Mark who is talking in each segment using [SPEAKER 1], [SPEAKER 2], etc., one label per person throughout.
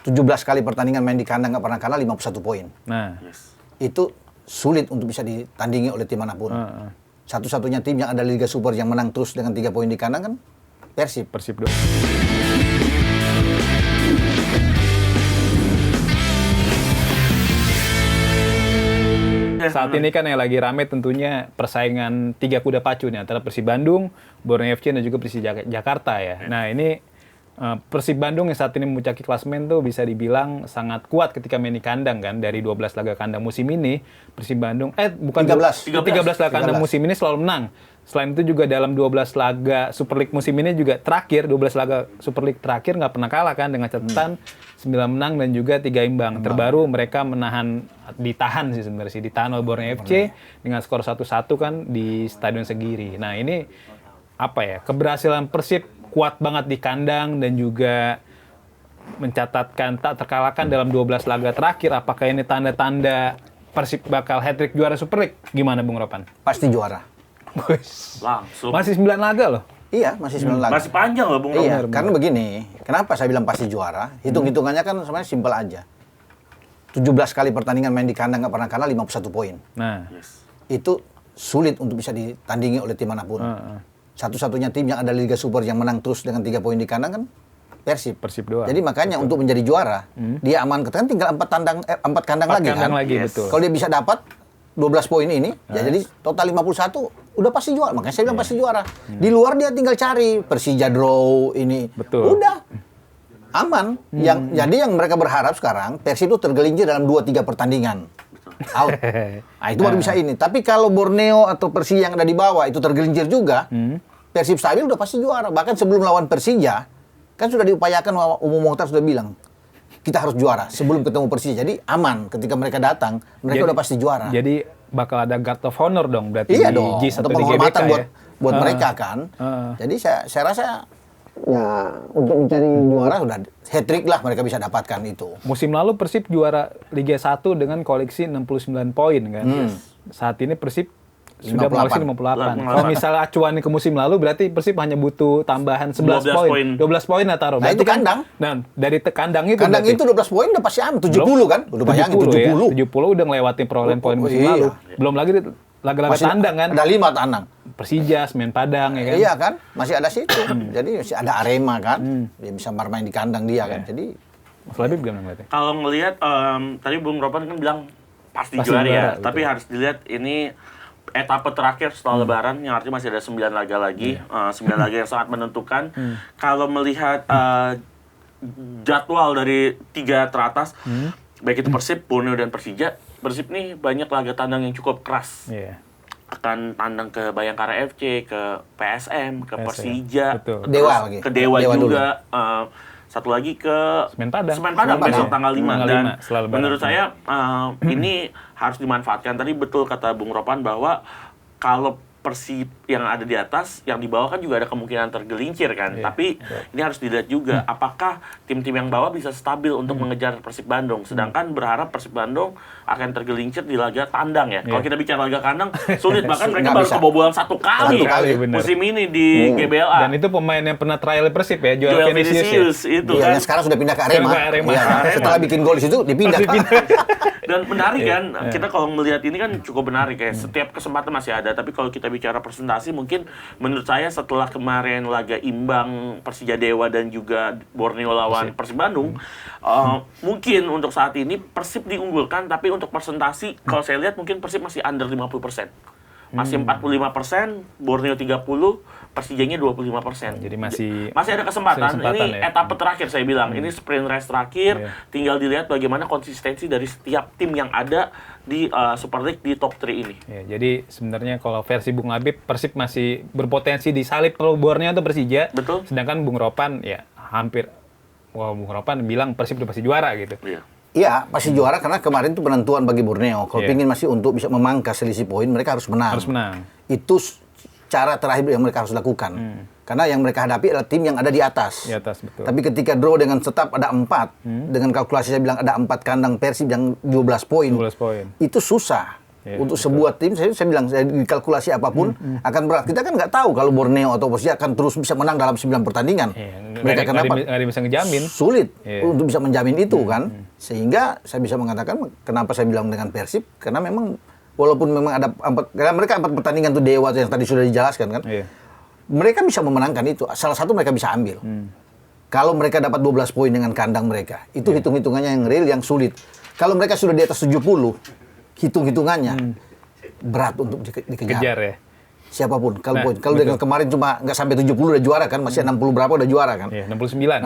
[SPEAKER 1] 17 kali pertandingan main di kandang nggak pernah kalah, 51 poin.
[SPEAKER 2] Nah,
[SPEAKER 1] Itu sulit untuk bisa ditandingi oleh tim manapun. Satu-satunya tim yang ada di Liga Super yang menang terus dengan 3 poin di kandang kan Persib.
[SPEAKER 2] Persib doang. Saat ini kan yang lagi rame tentunya persaingan 3 kuda pacu nih antara Persib Bandung, Borneo FC dan juga Persija Jakarta ya. Nah ini Persib Bandung yang saat ini memuncaki klasemen tuh bisa dibilang sangat kuat ketika main di kandang kan. Dari 12 laga kandang musim ini Persib Bandung
[SPEAKER 1] 13
[SPEAKER 2] laga kandang musim ini selalu menang. Selain itu juga dalam 12 laga Super League musim ini juga terakhir 12 laga Super League terakhir nggak pernah kalah kan dengan catatan 9 menang dan juga 3 imbang. Terbaru mereka ditahan oleh Borneo FC dengan skor 1-1 kan di Stadion Segiri. Nah, ini apa ya? Keberhasilan Persib kuat banget di kandang dan juga mencatatkan tak terkalahkan dalam 12 laga terakhir. Apakah ini tanda-tanda Persib bakal hat-trick juara Super League? Gimana Bung Ropan?
[SPEAKER 1] Pasti juara.
[SPEAKER 3] Langsung.
[SPEAKER 2] Masih 9 laga loh.
[SPEAKER 1] Iya, masih 9 laga.
[SPEAKER 3] Masih panjang loh Bung
[SPEAKER 1] Iya,
[SPEAKER 3] Ropan.
[SPEAKER 1] karena begini, kenapa saya bilang pasti juara? Hitung-hitungannya kan sebenarnya simpel aja. 17 kali pertandingan main di kandang nggak pernah kalah, 51 poin.
[SPEAKER 2] Nah,
[SPEAKER 1] Itu sulit untuk bisa ditandingi oleh tim manapun. Satu-satunya tim yang ada di Liga Super yang menang terus dengan 3 poin di kandang kan Persib.
[SPEAKER 2] Persib doang.
[SPEAKER 1] Jadi makanya untuk menjadi juara, dia amankan kan tinggal 4 kandang lagi kan.
[SPEAKER 2] Kandang lagi, betul.
[SPEAKER 1] Kalau dia bisa dapat 12 poin ini, ya jadi total 51 udah pasti juara. Makanya saya bilang pasti juara. Di luar dia tinggal cari Persija draw ini.
[SPEAKER 2] Betul.
[SPEAKER 1] Udah aman. Jadi yang mereka berharap sekarang Persib itu tergelincir dalam 2-3 pertandingan. Out. Nah, itu baru bisa ini. Tapi kalau Borneo atau Persija yang ada di bawah itu tergelincir juga, Persib stabil udah pasti juara. Bahkan sebelum lawan Persija, kan sudah diupayakan, Umum Mokhtar sudah bilang, kita harus juara sebelum ketemu Persija. Jadi aman ketika mereka datang, mereka udah pasti juara.
[SPEAKER 2] Jadi bakal ada guard of honor dong berarti
[SPEAKER 1] Iya
[SPEAKER 2] di
[SPEAKER 1] dong,
[SPEAKER 2] GIS atau
[SPEAKER 1] untuk
[SPEAKER 2] di GBK
[SPEAKER 1] penghormatan
[SPEAKER 2] ya?
[SPEAKER 1] buat mereka kan. Jadi saya rasa ya untuk mencari juara sudah hat-trick lah mereka bisa dapatkan itu.
[SPEAKER 2] Musim lalu Persib juara Liga 1 dengan koleksi 69 poin kan. Saat ini Persib sudah koleksi 58. Kalau misalnya acuan ke musim lalu berarti Persib hanya butuh tambahan 11 poin. 12 poin lah taruh.
[SPEAKER 1] Nah, itu kandang.
[SPEAKER 2] Nah, dari kandang itu
[SPEAKER 1] Kandang
[SPEAKER 2] berarti,
[SPEAKER 1] itu 12 poin udah pasti aman. 70 kan? Udah bayangin 70.
[SPEAKER 2] Ya, 70 udah melewati perolehan poin musim lalu. Belum lagi laga-laga tandang kan.
[SPEAKER 1] Ada 5 tandang.
[SPEAKER 2] Persija, Semen Padang ya kan.
[SPEAKER 1] Iya kan? Masih ada situ. Jadi masih ada Arema kan. Dia bisa bermain di kandang dia kan. Jadi
[SPEAKER 2] Mas Labib gimana ngeliatnya?
[SPEAKER 3] Kalau ngelihat tadi Bung Ropan kan bilang pasti
[SPEAKER 2] Pasti
[SPEAKER 3] juara ya.
[SPEAKER 2] juara,
[SPEAKER 3] Tapi
[SPEAKER 2] betul.
[SPEAKER 3] harus dilihat ini etapa terakhir setelah Lebaran, yang artinya masih ada 9 laga lagi. 9 laga yang sangat menentukan. Kalau melihat jadwal dari 3 teratas, baik itu Persib, Borneo dan Persija, Persib nih banyak laga tandang yang cukup keras.
[SPEAKER 2] Iya.
[SPEAKER 3] Akan tandang ke Bayangkara FC, ke PSM, ke
[SPEAKER 2] PSM,
[SPEAKER 3] Persija,
[SPEAKER 2] betul.
[SPEAKER 3] terus
[SPEAKER 1] Dewa lagi.
[SPEAKER 3] ke Dewa
[SPEAKER 1] Dewa
[SPEAKER 3] juga. Satu lagi ke
[SPEAKER 2] Semen Padang.
[SPEAKER 3] Semen Padang besok tanggal 5.
[SPEAKER 2] Tanggal
[SPEAKER 3] Dan
[SPEAKER 2] 5, setelah Lebaran.
[SPEAKER 3] menurut saya ini harus dimanfaatkan. Tadi betul kata Bung Ropan bahwa kalau Persib yang ada di atas, yang di bawah kan juga ada kemungkinan tergelincir kan. Tapi ini harus dilihat juga apakah tim-tim yang bawah bisa stabil untuk mengejar Persib Bandung. Sedangkan berharap Persib Bandung akan tergelincir di laga tandang ya. Kalau kita bicara laga kandang, sulit. Bahkan mereka
[SPEAKER 1] Nggak
[SPEAKER 3] baru
[SPEAKER 1] bisa.
[SPEAKER 3] kebobolan 1 kali,
[SPEAKER 1] Satu kali,
[SPEAKER 2] bener.
[SPEAKER 3] musim ini di GBLA.
[SPEAKER 2] Dan itu pemain yang pernah trial Persib ya, Joel
[SPEAKER 3] Joel
[SPEAKER 2] Vinicius ya.
[SPEAKER 3] Vinicius itu
[SPEAKER 1] iya,
[SPEAKER 3] kan.
[SPEAKER 1] yang sekarang sudah pindah ke Arema.
[SPEAKER 2] Ke Arema.
[SPEAKER 1] Iya, setelah bikin gol di situ dipindah.
[SPEAKER 3] Dan menarik kan, kita kalau melihat ini kan cukup menarik ya. Setiap kesempatan masih ada, tapi kalau kita bicara presentasi mungkin menurut saya setelah kemarin laga imbang Persija Dewa dan juga Borneo lawan Persib Bandung, mungkin untuk saat ini Persib diunggulkan, tapi untuk presentasi kalau saya lihat mungkin Persib masih under 50%. Masih 45%, Borneo 30%, Persijanya 25%.
[SPEAKER 2] Jadi masih
[SPEAKER 3] ada kesempatan. Ini
[SPEAKER 2] ya.
[SPEAKER 3] etapa terakhir saya bilang. Ini sprint race terakhir. Tinggal dilihat bagaimana konsistensi dari setiap tim yang ada di Super League di top 3 ini.
[SPEAKER 2] Ya, jadi sebenarnya kalau versi Bung Labib, Persib masih berpotensi disalip kalau Borneo atau Persija.
[SPEAKER 3] Betul.
[SPEAKER 2] Sedangkan Bung Ropan ya hampir Bung Ropan bilang Persib udah pasti juara gitu.
[SPEAKER 3] Iya.
[SPEAKER 1] Iya, pasti juara karena kemarin itu penentuan bagi Borneo. Kalau ingin masih untuk bisa memangkas selisih poin, mereka harus menang.
[SPEAKER 2] Harus menang.
[SPEAKER 1] Itu cara terakhir yang mereka harus lakukan. Karena yang mereka hadapi adalah tim yang ada di atas.
[SPEAKER 2] Di atas, betul.
[SPEAKER 1] Tapi ketika draw dengan tetap ada 4, dengan kalkulasi saya bilang ada 4 kandang Persib yang 12 poin.
[SPEAKER 2] 12 poin.
[SPEAKER 1] Itu susah. Untuk sebuah tim, saya bilang, kalkulasi apapun akan berat. Kita kan nggak tahu kalau Borneo atau Persija akan terus bisa menang dalam 9 pertandingan. Mereka kenapa?
[SPEAKER 2] Nggak bisa ngejamin.
[SPEAKER 1] Sulit untuk bisa menjamin itu kan. Sehingga saya bisa mengatakan, kenapa saya bilang dengan Persib, karena memang, walaupun memang ada karena mereka 4 pertandingan tuh Dewa yang tadi sudah dijelaskan kan. Mereka bisa memenangkan itu. Salah satu mereka bisa ambil. Kalau mereka dapat 12 poin dengan kandang mereka, itu hitung-hitungannya yang real, yang sulit. Kalau mereka sudah di atas 70, hitung-hitungannya berat untuk dikejar.
[SPEAKER 2] Kejar ya.
[SPEAKER 1] Siapapun. Kalau dengan kemarin cuma nggak sampai 70 udah juara kan, masih 60 berapa udah juara kan.
[SPEAKER 2] 69.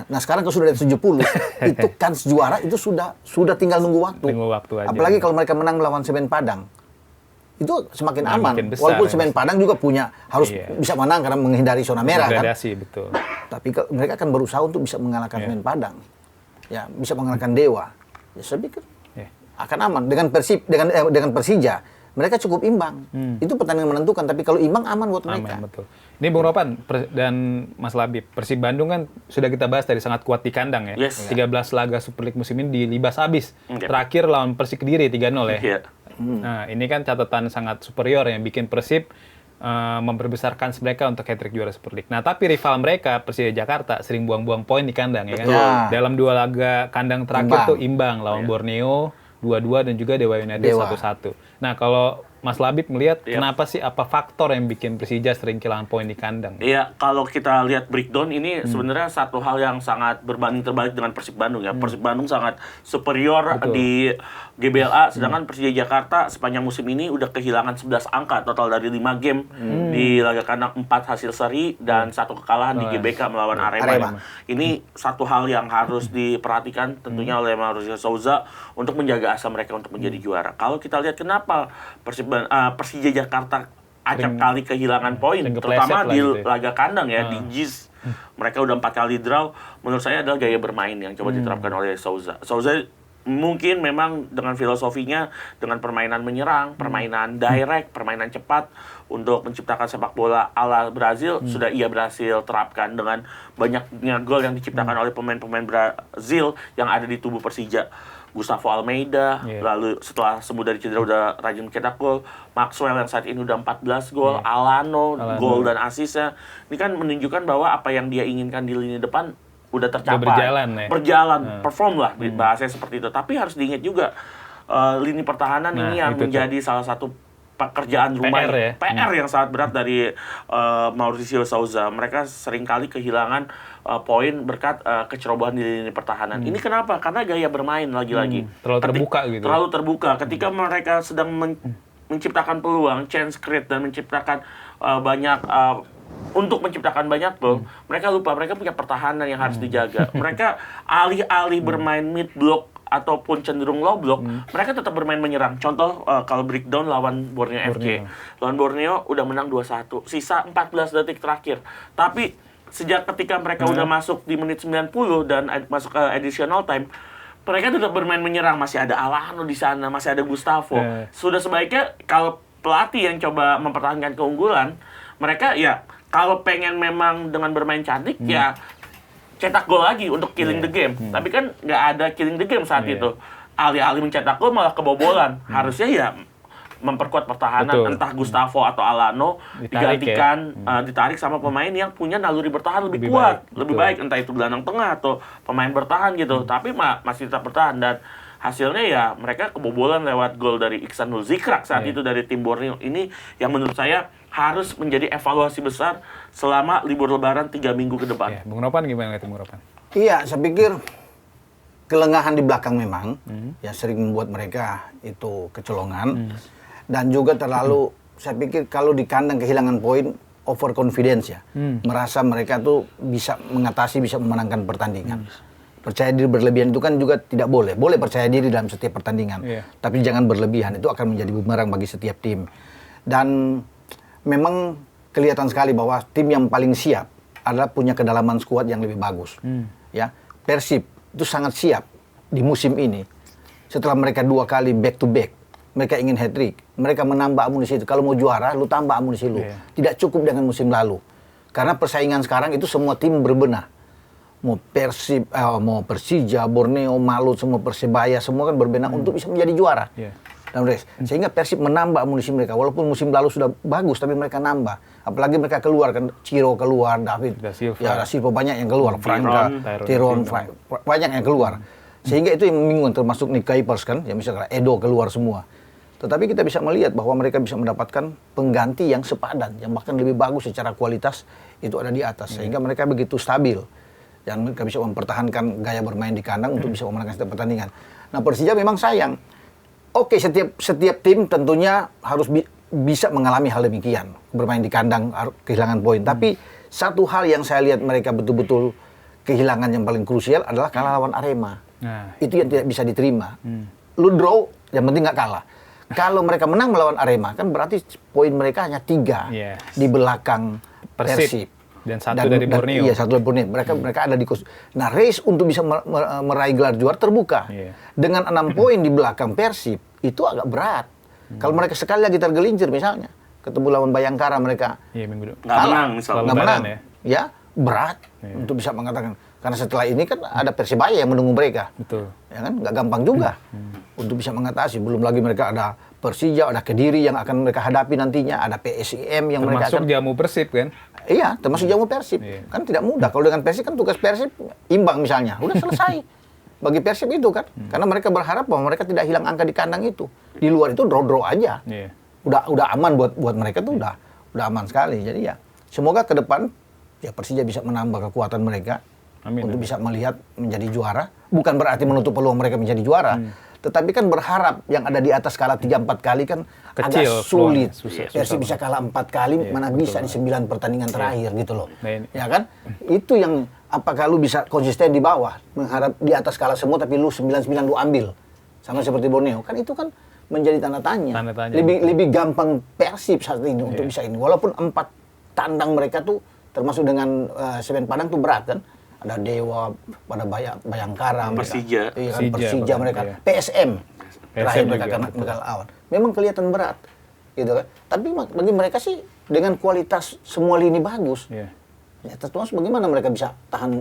[SPEAKER 1] Nah sekarang kalau sudah di atas 70, itu kan juara itu sudah tinggal nunggu waktu.
[SPEAKER 2] Aja.
[SPEAKER 1] Apalagi kalau mereka menang melawan Semen Padang. Itu semakin aman.
[SPEAKER 2] Besar,
[SPEAKER 1] walaupun Semen Padang juga harus bisa menang karena menghindari zona merah kan.
[SPEAKER 2] Betul.
[SPEAKER 1] Tapi mereka akan berusaha untuk bisa mengalahkan Semen Padang. Ya, bisa mengalahkan Dewa. Ya saya pikir akan aman. Dengan Persija, mereka cukup imbang. Itu pertandingan menentukan, tapi kalau imbang aman buat mereka.
[SPEAKER 2] Aman, betul. Ini Bung Ropan dan Mas Labib, Persib Bandung kan sudah kita bahas tadi sangat kuat di kandang ya. 13 laga Super League musim ini dilibas habis. Terakhir lawan Persik Kediri 3-0 ya. Nah, ini kan catatan sangat superior yang bikin Persib memperbesarkan mereka untuk hat-trick juara Super League. Nah, tapi rival mereka, Persija Jakarta, sering buang-buang poin di kandang ya kan. Dalam 2 laga kandang terakhir tuh imbang lawan Borneo 2-2 dan juga Dewa United 1-1. Nah, kalau Mas Labib melihat kenapa sih, apa faktor yang bikin Persija sering kehilangan poin di kandang?
[SPEAKER 3] Iya, kalau kita lihat breakdown ini sebenarnya satu hal yang sangat berbanding terbalik dengan Persib Bandung ya. Persib Bandung sangat superior di GBLA, sedangkan Persija Jakarta sepanjang musim ini udah kehilangan 11 angka total dari 5 game di laga kandang, 4 hasil seri dan 1 kekalahan di GBK melawan Arema. Ini satu hal yang harus diperhatikan tentunya oleh Mauricio Souza untuk menjaga asa mereka untuk menjadi juara. Kalau kita lihat kenapa Persija Jakarta acap kali kehilangan poin, terutama di laga kandang ya, di JIS. Mereka udah 4 kali draw. Menurut saya adalah gaya bermain yang coba diterapkan oleh Souza. Souza mungkin memang dengan filosofinya, dengan permainan menyerang, permainan direct, permainan cepat untuk menciptakan sepak bola ala Brazil, sudah ia berhasil terapkan dengan banyaknya gol yang diciptakan oleh pemain-pemain Brazil yang ada di tubuh Persija. Gustavo Almeida, lalu setelah sembuh dari cedera udah rajin mencetak gol. Maxwell yang saat ini udah 14 gol, Alano gol dan asisnya. Ini kan menunjukkan bahwa apa yang dia inginkan di lini depan udah tercapai. Berjalan, perform lah bahasanya seperti itu. Tapi harus diingat juga lini pertahanan ini yang menjadi salah satu pekerjaan rumah PR yang sangat berat dari Mauricio Souza. Mereka seringkali kehilangan poin berkat kecerobohan di lini pertahanan. Ini kenapa? Karena gaya bermain lagi-lagi
[SPEAKER 2] terlalu terbuka gitu.
[SPEAKER 3] Terlalu terbuka. Ketika mereka sedang menciptakan peluang, chance create dan menciptakan untuk menciptakan banyak gol, mereka lupa mereka punya pertahanan yang harus dijaga. Mereka alih-alih bermain mid block ataupun cenderung low block, mereka tetap bermain menyerang. Contoh kalau breakdown lawan Borneo FC. Lawan Borneo udah menang 2-1, sisa 14 detik terakhir. Tapi sejak ketika mereka udah masuk di menit 90 dan masuk ke additional time, mereka tetap bermain menyerang. Masih ada Alano di sana, masih ada Gustavo. Sudah sebaiknya kalau pelatih yang coba mempertahankan keunggulan, mereka ya kalau pengen memang dengan bermain cantik ya cetak gol lagi untuk killing the game. Tapi kan nggak ada killing the game saat itu. Alih-alih mencetak gol malah kebobolan. Harusnya ya memperkuat pertahanan. Entah Gustavo atau Alano digantikan, ditarik sama pemain yang punya naluri bertahan lebih kuat. Lebih baik, entah itu gelandang tengah atau pemain bertahan gitu. Tapi masih tetap bertahan. Dan hasilnya ya mereka kebobolan lewat gol dari Iksanul Zikrak saat itu dari tim Borneo. Ini yang menurut saya harus menjadi evaluasi besar selama libur lebaran 3 minggu ke depan.
[SPEAKER 2] Bung Ropan gimana Bung Ropan?
[SPEAKER 1] Iya, saya pikir kelengahan di belakang memang yang sering membuat mereka itu kecolongan. Dan juga terlalu, saya pikir kalau di kandang kehilangan poin, overconfidence ya. Merasa mereka tuh bisa mengatasi, bisa memenangkan pertandingan. Percaya diri berlebihan itu kan juga tidak boleh. Boleh percaya diri dalam setiap pertandingan. Tapi jangan berlebihan, itu akan menjadi bumerang bagi setiap tim. Dan memang kelihatan sekali bahwa tim yang paling siap adalah punya kedalaman skuad yang lebih bagus. Ya, Persib itu sangat siap di musim ini. Setelah mereka 2 kali back to back, mereka ingin hat-trick, mereka menambah amunisi itu. Kalau mau juara, lu tambah amunisi lu. Tidak cukup dengan musim lalu. Karena persaingan sekarang itu semua tim berbenah. Mau Persib, mau Persija, Borneo, Malut, semua Persebaya, semua kan berbenah untuk bisa menjadi juara. dalam race. Sehingga Persib menambah amunisi mereka. Walaupun musim lalu sudah bagus, tapi mereka nambah. Apalagi mereka keluar kan, Ciro keluar, David,
[SPEAKER 2] Da Silva.
[SPEAKER 1] Da Silva banyak yang keluar, Franka, Tyron, banyak yang keluar. Sehingga itu yang membingungkan, termasuk Nick Kuipers kan, yang misalnya Edo keluar semua. Tetapi kita bisa melihat bahwa mereka bisa mendapatkan pengganti yang sepadan, yang bahkan lebih bagus secara kualitas, itu ada di atas. Sehingga mereka begitu stabil. Dan mereka bisa mempertahankan gaya bermain di kandang untuk bisa memenangkan setiap pertandingan. Nah, Persija memang sayang. Oke, setiap tim tentunya harus bisa mengalami hal demikian. Bermain di kandang, kehilangan poin. Tapi satu hal yang saya lihat mereka betul-betul kehilangan yang paling krusial adalah kalah lawan Arema.
[SPEAKER 2] Nah,
[SPEAKER 1] Itu yang tidak bisa diterima. Lu draw, yang penting nggak kalah. Kalau mereka menang melawan Arema, kan berarti poin mereka hanya 3 di belakang Persib.
[SPEAKER 2] Dan satu dari Borneo.
[SPEAKER 1] Iya, satu dari Borneo. Mereka ada di Nah, race untuk bisa meraih gelar juara terbuka. Dengan 6 poin di belakang Persib, itu agak berat. Kalau mereka sekali lagi tergelincir misalnya, ketemu lawan Bayangkara mereka
[SPEAKER 2] Minggu
[SPEAKER 3] nggak menang misalnya.
[SPEAKER 1] nggak menang, ya berat untuk bisa mengatakan. Karena setelah ini kan ada Persibaya yang menunggu mereka.
[SPEAKER 2] Betul.
[SPEAKER 1] Ya kan, nggak gampang juga untuk bisa mengatasi. Belum lagi mereka ada Persija, ada Kediri yang akan mereka hadapi nantinya, ada PSIM yang mereka
[SPEAKER 2] Termasuk
[SPEAKER 1] akan...
[SPEAKER 2] jamu Persib kan?
[SPEAKER 1] Iya, termasuk jamu Persib. Kan tidak mudah. Kalau dengan Persib kan tugas Persib imbang misalnya, udah selesai. Bagi Persib itu kan, karena mereka berharap bahwa mereka tidak hilang angka di kandang itu. Di luar itu draw-draw aja. Udah aman buat mereka tuh udah aman sekali. Jadi ya, semoga ke depan ya Persija bisa menambah kekuatan mereka. Untuk bisa melihat menjadi juara. Bukan berarti menutup peluang mereka menjadi juara. Tetapi kan berharap yang ada di atas kalah 3-4 kali kan
[SPEAKER 2] kecil,
[SPEAKER 1] agak sulit.
[SPEAKER 2] susah
[SPEAKER 1] Persib bisa kalah 4 kali, mana bisa di 9 pertandingan terakhir gitu loh.
[SPEAKER 2] Nah,
[SPEAKER 1] Ya kan? Itu yang apakah lu bisa konsisten di bawah, mengharap di atas kalah semua tapi lu 9-9 lu ambil. Sama seperti Borneo. Kan itu kan menjadi tanda tanya. Lebih gampang Persib saat ini untuk bisa ini. Walaupun 4 tandang mereka tuh termasuk dengan Semen Padang tuh berat kan. Ada Dewa, pada Bayangkara,
[SPEAKER 3] Persija,
[SPEAKER 1] Persija mereka, PSM terakhir mereka karena lawan. Memang kelihatan berat, gitu kan. Tapi bagi mereka sih dengan kualitas semua lini bagus. Ya terus bagaimana mereka bisa tahan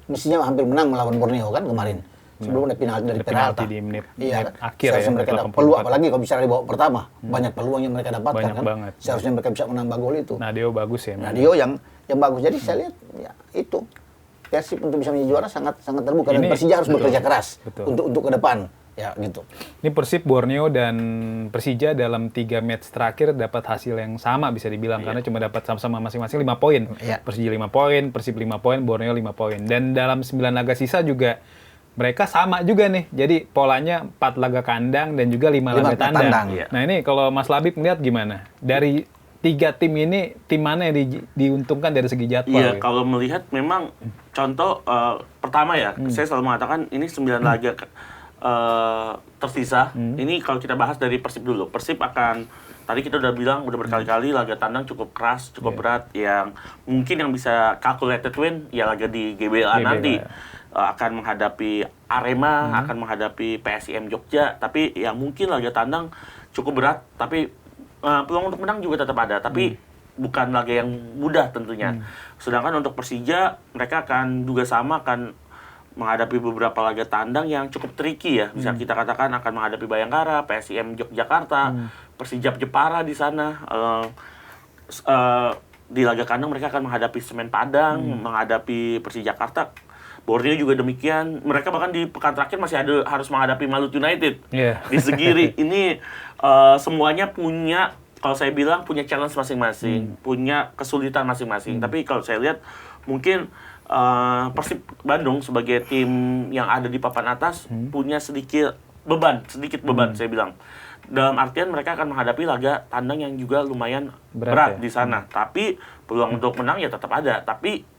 [SPEAKER 1] mestinya hampir menang melawan Borneo kan kemarin. Sebelum ada penalti dari Peralta.
[SPEAKER 2] Di menit
[SPEAKER 1] akhir seharusnya mereka dapat peluang, apalagi kalau bicara di babak pertama. Banyak peluang yang mereka dapatkan kan.
[SPEAKER 2] Banget.
[SPEAKER 1] Seharusnya mereka bisa menambah gol itu.
[SPEAKER 2] Nadio bagus ya.
[SPEAKER 1] Nadio yang bagus. Jadi saya lihat ya itu. Persib untuk bisa menjadi juara sangat terbuka dan Persija harus bekerja keras untuk ke depan ya gitu.
[SPEAKER 2] Ini Persib, Borneo dan Persija dalam 3 match terakhir dapat hasil yang sama bisa dibilang karena cuma dapat sama-sama masing-masing 5 poin. Persija 5 poin, Persib 5 poin, Borneo 5 poin. Dan dalam 9 laga sisa juga mereka sama juga nih. Jadi polanya 4 laga kandang dan juga 5 laga tandang. Nah, ini kalau Mas Labib melihat gimana? Dari 3 tim ini, tim mana yang diuntungkan dari segi jadwal?
[SPEAKER 3] Iya, kalau melihat memang contoh pertama ya, saya selalu mengatakan ini 9 laga tersisa. Ini kalau kita bahas dari Persib dulu. Persib akan, tadi kita udah bilang, udah berkali-kali laga tandang cukup keras, cukup berat. Yang mungkin yang bisa calculated win, ya laga di GBLA nanti. Akan menghadapi Arema, akan menghadapi PSIM Jogja. Tapi yang mungkin laga tandang cukup berat, tapi peluang untuk menang juga tetap ada, tapi bukan laga yang mudah tentunya. Sedangkan untuk Persija, mereka akan juga sama akan menghadapi beberapa laga tandang yang cukup tricky ya. Bisa kita katakan akan menghadapi Bayangkara, PSIM Yogyakarta, Persijap Jepara di sana. Di laga kandang mereka akan menghadapi Semen Padang, menghadapi Persijakarta. Borneo juga demikian. Mereka bahkan di pekan terakhir masih harus menghadapi Malut United di Segiri. Ini semuanya punya, kalau saya bilang punya challenge masing-masing, punya kesulitan masing-masing. Tapi kalau saya lihat mungkin Persib Bandung sebagai tim yang ada di papan atas punya sedikit beban saya bilang. Dalam artian mereka akan menghadapi laga tandang yang juga lumayan berat di sana. Tapi peluang untuk menang ya tetap ada. Tapi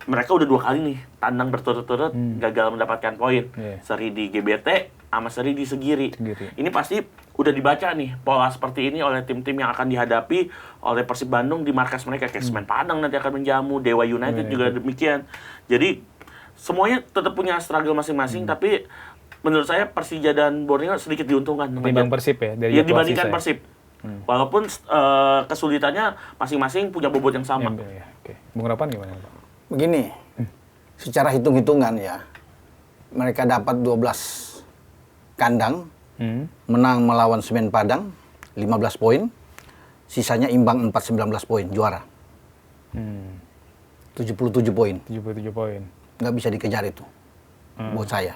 [SPEAKER 3] mereka udah 2 kali nih tandang berturut-turut gagal mendapatkan poin. Seri di GBT sama seri di Segiri. Ini pasti udah dibaca nih pola seperti ini oleh tim-tim yang akan dihadapi oleh Persib Bandung di markas mereka. Kayak Semen Padang nanti akan menjamu, Dewa United juga demikian. Jadi semuanya tetap punya struggle masing-masing, tapi menurut saya Persija dan Borneo sedikit diuntungkan
[SPEAKER 2] dibanding Persib ya, dari
[SPEAKER 3] dibandingkan Persib. Walaupun kesulitannya masing-masing punya bobot yang sama.
[SPEAKER 2] Bung Rapan gimana, Pak?
[SPEAKER 1] Begini, secara hitung-hitungan ya, mereka dapat 12 kandang, menang melawan Semen Padang 15 poin, sisanya imbang 19 poin, juara. 77 poin.
[SPEAKER 2] 77 poin.
[SPEAKER 1] Nggak bisa dikejar itu buat saya.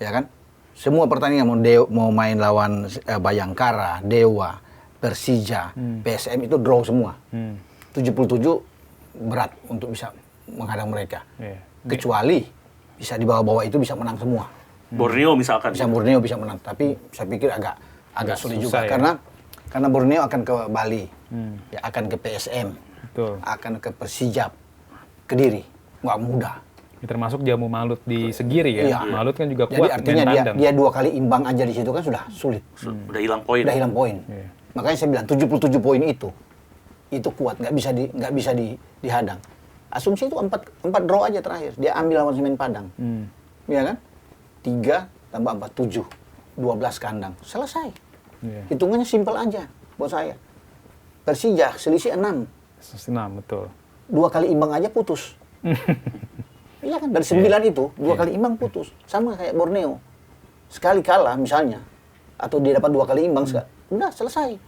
[SPEAKER 1] Ya kan? Semua pertandingan mau main lawan Bayangkara, Dewa, Persija, PSM itu draw semua. 77 berat untuk bisa menghadang mereka. Kecuali bisa di bawah-bawah itu bisa menang semua.
[SPEAKER 3] Borneo misalkan.
[SPEAKER 1] Bisa Borneo bisa menang, tapi saya pikir agak sulit juga
[SPEAKER 2] ya?
[SPEAKER 1] karena Borneo akan ke Bali, ya akan ke PSM,
[SPEAKER 2] Betul.
[SPEAKER 1] akan ke Persijap, Kediri, nggak mudah.
[SPEAKER 2] Ya, termasuk Jamu Malut di Segiri ya.
[SPEAKER 1] Iya.
[SPEAKER 2] Malut kan juga
[SPEAKER 1] Jadi
[SPEAKER 2] kuat
[SPEAKER 1] artinya
[SPEAKER 2] main tandang.
[SPEAKER 1] dia 2 kali imbang aja di situ kan sudah sulit,
[SPEAKER 3] Udah hilang poin.
[SPEAKER 1] udah hilang poin.
[SPEAKER 2] Iya.
[SPEAKER 1] Makanya saya bilang 77 poin itu kuat, nggak bisa dihadang. Asumsi itu 4 draw aja terakhir, dia ambil lawan Semen Padang, ya kan? 3 tambah 4, 7, 12 kandang, selesai.
[SPEAKER 2] Iya.
[SPEAKER 1] Hitungannya simpel aja buat saya. Persija selisih 6.
[SPEAKER 2] Betul.
[SPEAKER 1] 2 kali imbang aja putus. Iya kan, dari 9 itu 2 kali imbang putus. Sama kayak Borneo. Sekali kalah misalnya, atau dia dapat 2 kali imbang, udah selesai.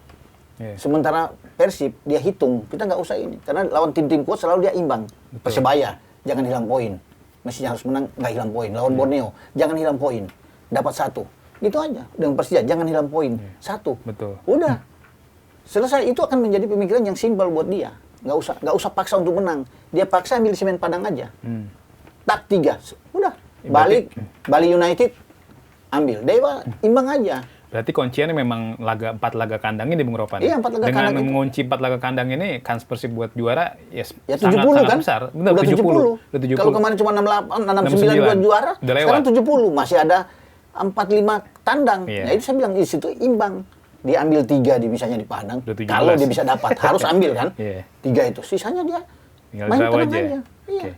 [SPEAKER 2] Iya.
[SPEAKER 1] Sementara Persib, dia hitung, kita nggak usah ini. Karena lawan tim-tim kuat selalu dia imbang. Persebaya, jangan hilang poin. Mestinya harus menang, nggak hilang poin. Lawan Borneo, jangan hilang poin. Dapat 1. Gitu aja. Dengan Persija, jangan hilang poin. 1.
[SPEAKER 2] Betul.
[SPEAKER 1] Udah. Selesai, itu akan menjadi pemikiran yang simpel buat dia. Nggak usah paksa untuk menang. Dia paksa ambil Semen Padang aja. Tak 3. Udah. Balik, Bali United, ambil. Dewa, imbang aja.
[SPEAKER 2] Berarti kunciannya memang 4 laga kandang ini Bung Ropan.
[SPEAKER 1] Iya, 4 laga
[SPEAKER 2] Dengan
[SPEAKER 1] kandang itu.
[SPEAKER 2] mengunci 4 laga kandang ini, kans Persib buat juara
[SPEAKER 1] Ya
[SPEAKER 2] sangat
[SPEAKER 1] 70 kan?
[SPEAKER 2] besar. Benar,
[SPEAKER 1] Udah 70.
[SPEAKER 2] 70.
[SPEAKER 1] Kalau kemarin cuma 69 buat juara,
[SPEAKER 2] Udah lewat.
[SPEAKER 1] sekarang 70. Masih ada 45 tandang.
[SPEAKER 2] Iya.
[SPEAKER 1] Nah itu saya bilang, di situ imbang. Dia ambil 3 misalnya di Padang.
[SPEAKER 2] Udah 17.
[SPEAKER 1] Kalau dia bisa dapat, harus ambil kan?
[SPEAKER 2] Iya.
[SPEAKER 1] 3 itu. Sisanya dia
[SPEAKER 2] Tinggal
[SPEAKER 1] main
[SPEAKER 2] draw
[SPEAKER 1] tenang
[SPEAKER 2] aja.
[SPEAKER 1] aja. Iya.
[SPEAKER 2] Oke.